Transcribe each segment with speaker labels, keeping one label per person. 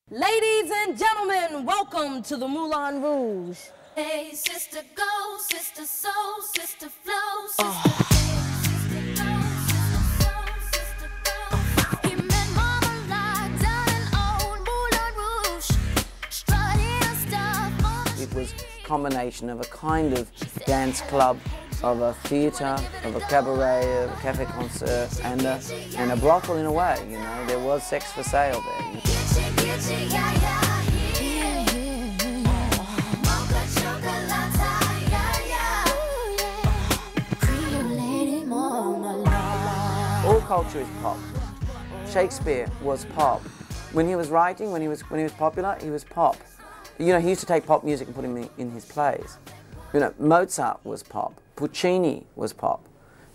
Speaker 1: Ladies and gentlemen, welcome to the Moulin Rouge.
Speaker 2: Hey, sister, go, sister, soul, sister, flow, sister, sister, go, sister, go. He met Mama Live down in old Moulin Rouge, strutting her stuff on the
Speaker 3: It was a combination of a kind of dance club, of a theatre, of a cabaret, of a cafe concert, and a brothel in a way. You know, there was sex for sale there. All culture is pop. Shakespeare was pop. When he was writing, when he was popular, he was pop. You know, he used to take pop music and put him in his plays. You know, Mozart was pop. Puccini was pop.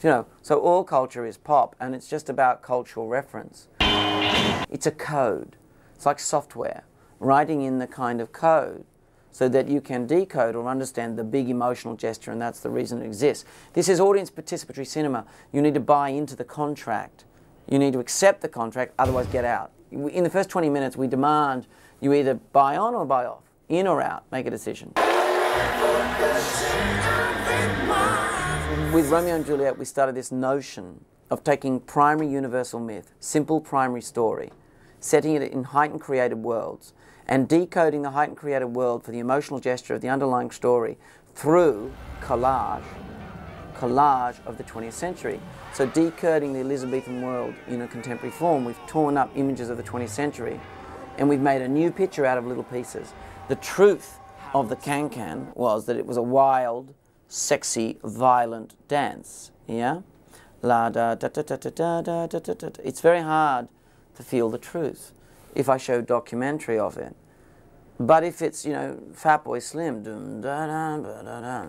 Speaker 3: You know, so all culture is pop, and it's just about cultural reference. It's a code. It's like software, writing in the kind of code so that you can decode or understand the big emotional gesture, and that's the reason it exists. This is audience participatory cinema. You need to buy into the contract. You need to accept the contract, otherwise get out. In the first 20 minutes, we demand you either buy on or buy off, in or out, make a decision. With Romeo and Juliet, we started this notion of taking primary universal myth, simple primary story, setting it in heightened creative worlds, and decoding the heightened creative world for the emotional gesture of the underlying story through collage of the 20th century. So decoding the Elizabethan world in a contemporary form, we've torn up images of the 20th century, and we've made a new picture out of little pieces. The truth of the can-can was that it was a wild, sexy, violent dance, yeah? La da da da da da da da da da da. It's very hard to feel the truth if I show documentary of it. But if it's, you know, Fatboy Slim, dum da da da da da.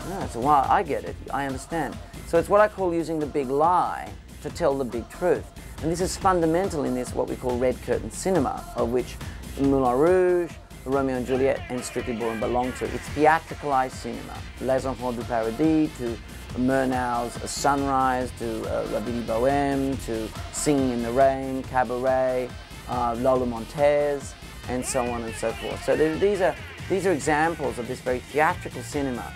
Speaker 3: No, it's a wild, I get it, I understand. So it's what I call using the big lie to tell the big truth. And this is fundamental in this, what we call red curtain cinema, of which Moulin Rouge, Romeo and Juliet, and Strictly Ballroom belong to. It's theatricalized cinema. Les Enfants du Paradis, to Murnau's A Sunrise, to La Vie de Bohème, to Singing in the Rain, Cabaret, Lola Montez, and so on and so forth. So these are examples of this very theatrical cinema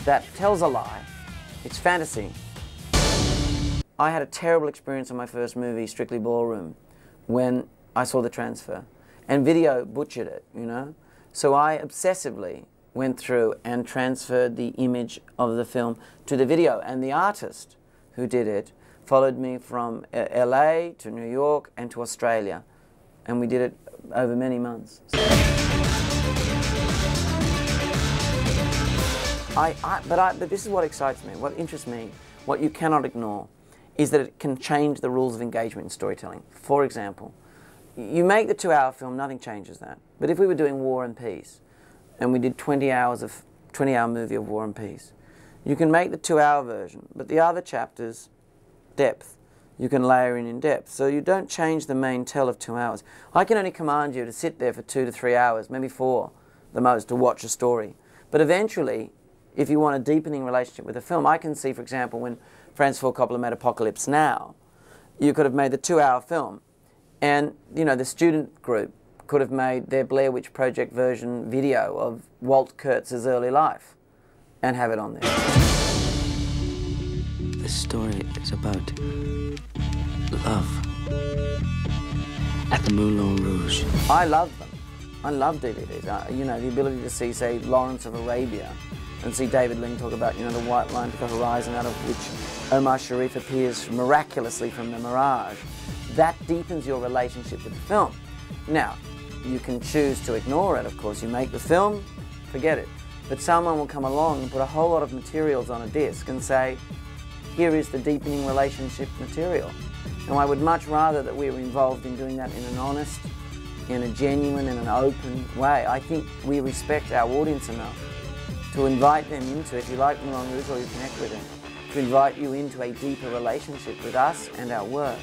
Speaker 3: that tells a lie. It's fantasy. I had a terrible experience on my first movie, Strictly Ballroom, when I saw the transfer. And video butchered it, you know? So I obsessively went through and transferred the image of the film to the video. And the artist who did it followed me from LA to New York and to Australia. And we did it over many months. But this is what excites me, what interests me, what you cannot ignore, is that it can change the rules of engagement in storytelling. For example, you make the 2-hour film, nothing changes that. But if we were doing War and Peace, and we did 20-hour movie of War and Peace, you can make the 2-hour version, but the other chapters, depth, you can layer in depth. So you don't change the main tell of 2 hours. I can only command you to sit there for 2 to 3 hours, maybe 4 the most, to watch a story. But eventually, if you want a deepening relationship with a film, I can see, for example, when Francis Ford Coppola made Apocalypse Now, you could have made the 2-hour film, and, you know, the student group could have made their Blair Witch Project version video of Walt Kurtz's early life and have it on there.
Speaker 4: This story is about love at the Moulin Rouge.
Speaker 3: I love them. I love DVDs. You know, the ability to see, say, Lawrence of Arabia and see David Ling talk about, you know, the white line to the horizon out of which Omar Sharif appears miraculously from the mirage. That deepens your relationship with the film. Now, you can choose to ignore it, of course. You make the film, forget it. But someone will come along and put a whole lot of materials on a disc and say, here is the deepening relationship material. And I would much rather that we were involved in doing that in an honest, in a genuine, in an open way. I think we respect our audience enough to invite them into, if you like Moulin Rouge or you connect with them, to invite you into a deeper relationship with us and our work.